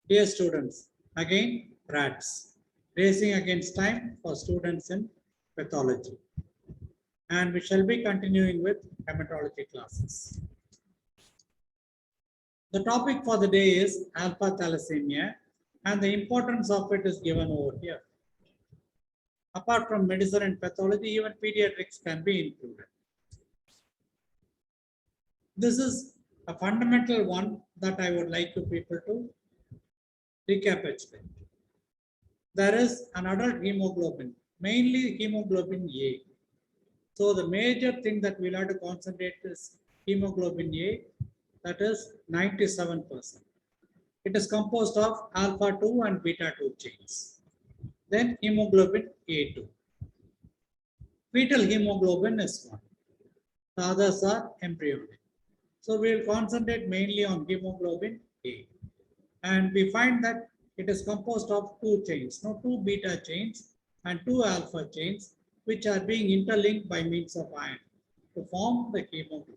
Dear students, again R.A.T.S, Racing Against Time for students in pathology. And we shall be continuing with haematology classes. The topic for the day is alpha thalassemia, and the importance of it is given over here. Apart from medicine and pathology, even pediatrics can be included. This is a fundamental one that I would like you people to recapitulate. There is an adult hemoglobin, mainly hemoglobin A. So the major thing that we'll have to concentrate is hemoglobin A, that is 97%. It is composed of alpha 2 and beta 2 chains. Then hemoglobin A2. Fetal hemoglobin is 1. The others are embryonic. So we will concentrate mainly on hemoglobin A. And we find that it is composed of 2 chains, no, 2 beta chains and 2 alpha chains, which are being interlinked by means of iron to form the hemoglobin.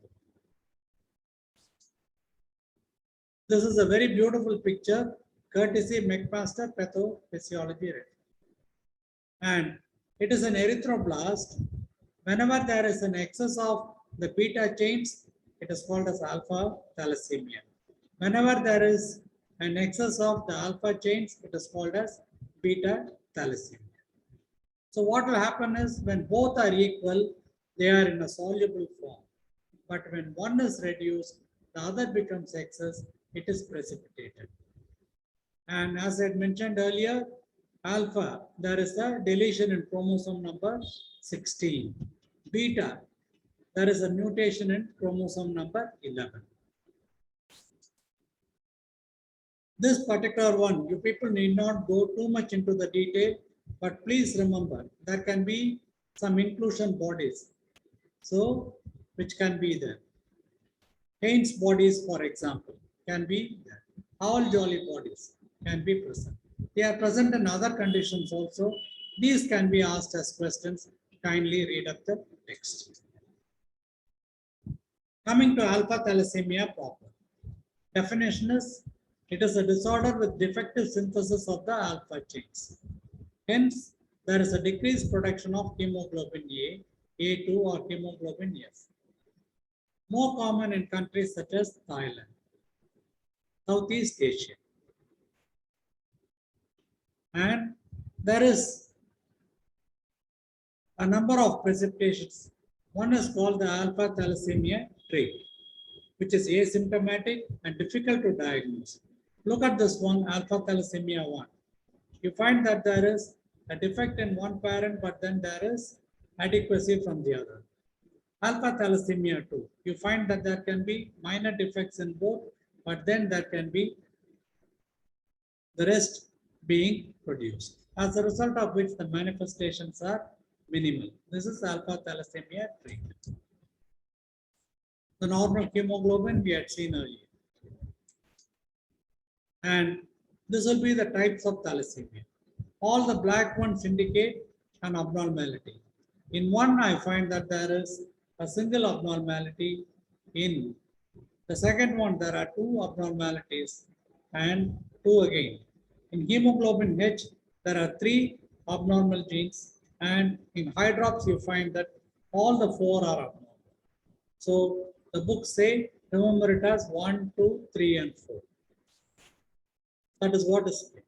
This is a very beautiful picture, courtesy McMaster Pathophysiology. And it is an erythroblast. Whenever there is an excess of the beta chains, it is called as alpha thalassemia. Whenever there is an excess of the alpha chains, it is called as beta thalassemia. So what will happen is when both are equal, they are in a soluble form. But when one is reduced, the other becomes excess, it is precipitated. And as I had mentioned earlier, alpha, there is a deletion in chromosome number 16. Beta, there is a mutation in chromosome number 11. This particular one, you people need not go too much into the detail, but please remember, there can be some inclusion bodies. So, which can be there. Haynes bodies, for example, can be there. Hall-Jolly bodies can be present. They are present in other conditions also. These can be asked as questions. Kindly read up the text. Coming to alpha thalassemia proper. Definition is, it is a disorder with defective synthesis of the alpha chains. Hence, there is a decreased production of hemoglobin A, A2 or hemoglobin F. More common in countries such as Thailand, Southeast Asia. And there is a number of precipitations. One is called the alpha thalassemia trait, which is asymptomatic and difficult to diagnose. Look at this one, alpha thalassemia 1. You find that there is a defect in one parent, but then there is adequacy from the other. Alpha thalassemia 2, you find that there can be minor defects in both, but then there can be the rest being produced, as a result of which the manifestations are minimal. This is alpha thalassemia trait. The normal hemoglobin we had seen earlier. And this will be the types of thalassemia. All the black ones indicate an abnormality. In one, I find that there is a single abnormality. In the second one, there are 2 abnormalities and 2 again. In hemoglobin H, there are 3 abnormal genes, and in Hydrops, you find that all the 4 are abnormal. So the books say, remember it as 1, 2, 3, and 4. That is what is there.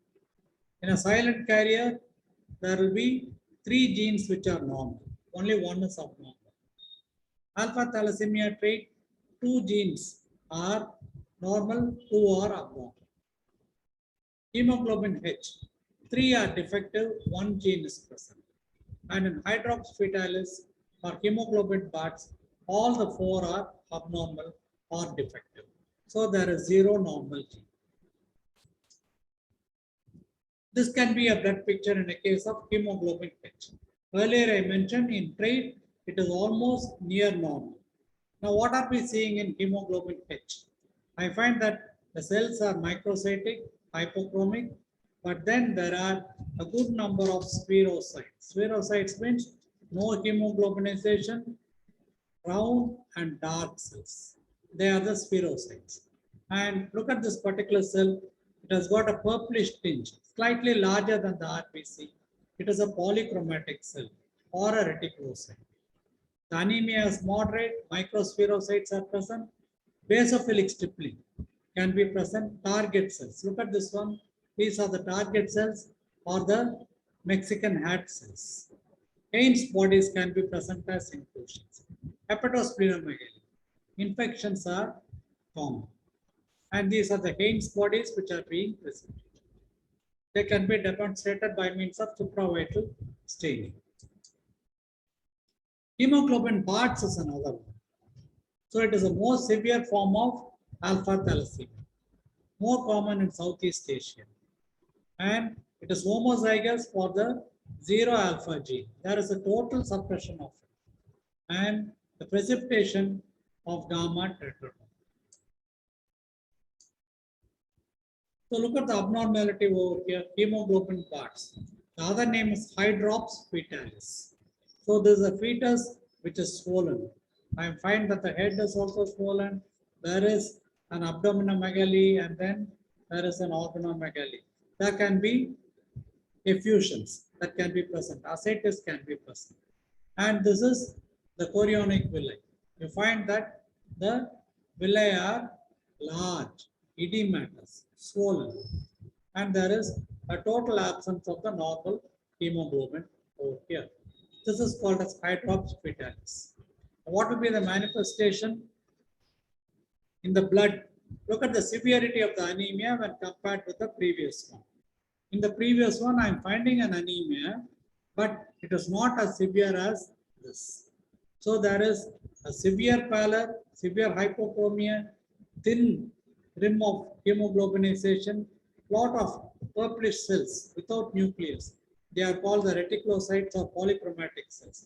In a silent carrier, there will be 3 genes which are normal. Only one is abnormal. Alpha thalassemia trait, 2 genes are normal, 2 are abnormal. Hemoglobin H, 3 are defective, 1 gene is present. And in Hydrops foetalis or Haemoglobin Bart, all the 4 are abnormal or defective. So there is 0 normal gene. This can be a blood picture in a case of hemoglobin H. Earlier I mentioned in trait, it is almost near normal. Now what are we seeing in hemoglobin H? I find that the cells are microcytic, hypochromic, but then there are a good number of spherocytes. Spherocytes means no hemoglobinization, round and dark cells. They are the spherocytes. And look at this particular cell. It has got a purplish tinge, slightly larger than the RBC. It is a polychromatic cell or a reticulocyte. The anemia is moderate, microspherocytes are present, basophilic stippling can be present, target cells. Look at this one. These are the target cells or the Mexican hat cells. Haines bodies can be present as inclusions. Hepatosplenomegaly. Infections are common. And these are the Haines bodies which are being presented. They can be demonstrated by means of supravital staining. Haemoglobin Bart is another one. So it is a more severe form of alpha thalassemia, more common in Southeast Asia. And it is homozygous for the 0 alpha gene. There is a total suppression of it. And the precipitation of gamma tetraploid. So look at the abnormality over here, hemoglobin parts. The other name is Hydrops foetalis. So there is a fetus which is swollen. I find that the head is also swollen. There is an abdominomegaly and then there is an organomegaly. There can be effusions that can be present. Ascites can be present. And this is the chorionic villi. You find that the villi are large, edematous, swollen, and there is a total absence of the normal hemoglobin over here. This is called as Hydrops foetalis. What will be the manifestation in the blood? Look at the severity of the anemia when compared with the previous one. In the previous one, I am finding an anemia, but it is not as severe as this. So there is a severe pallor, severe hypochromia, thin rim of hemoglobinization, lot of purplish cells without nucleus. They are called the reticulocytes or polychromatic cells.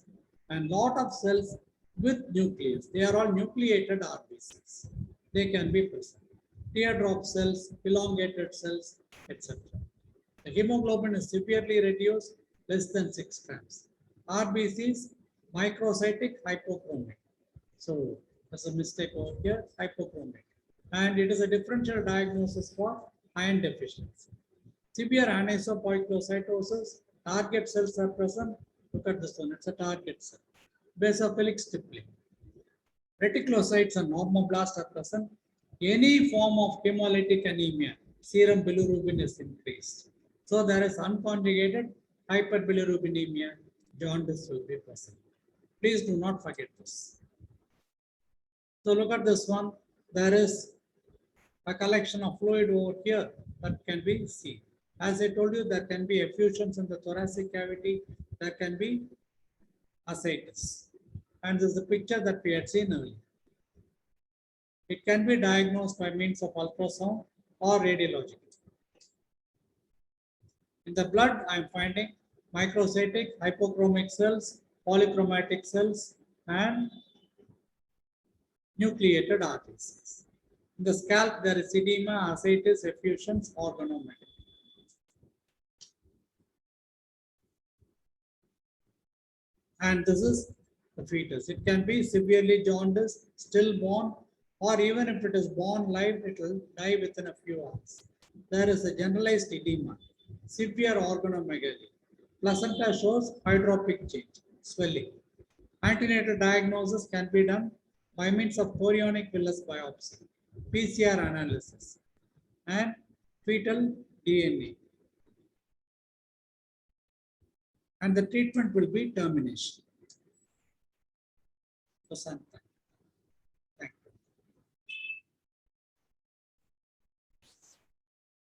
And lot of cells with nucleus. They are all nucleated RBCs. They can be present. Teardrop cells, elongated cells, etc. The hemoglobin is severely reduced, less than 6 grams. RBCs, microcytic hypochromic. So there's a mistake over here, hypochromic. And it is a differential diagnosis for iron deficiency. Severe anisopoikilocytosis, target cells are present. Look at this one, it's a target cell. Basophilic stippling. Reticulocytes and normoblasts are present. Any form of hemolytic anemia, serum bilirubin is increased. So there is unconjugated hyperbilirubinemia, jaundice will be present. Please do not forget this. So look at this one. There is a collection of fluid over here that can be seen. As I told you, there can be effusions in the thoracic cavity. There can be ascites. And this is the picture that we had seen earlier. It can be diagnosed by means of ultrasound or radiology. In the blood, I am finding microcytic, hypochromic cells, polychromatic cells, and nucleated RBCs. In the scalp, there is edema, ascites, effusions, organomegaly. And this is the fetus. It can be severely jaundiced, stillborn, or even if it is born live, it will die within a few hours. There is a generalized edema, severe organomegaly. Placenta shows hydropic change, swelling. Antenatal diagnosis can be done by means of chorionic villus biopsy, PCR analysis, and fetal DNA. And the treatment will be termination.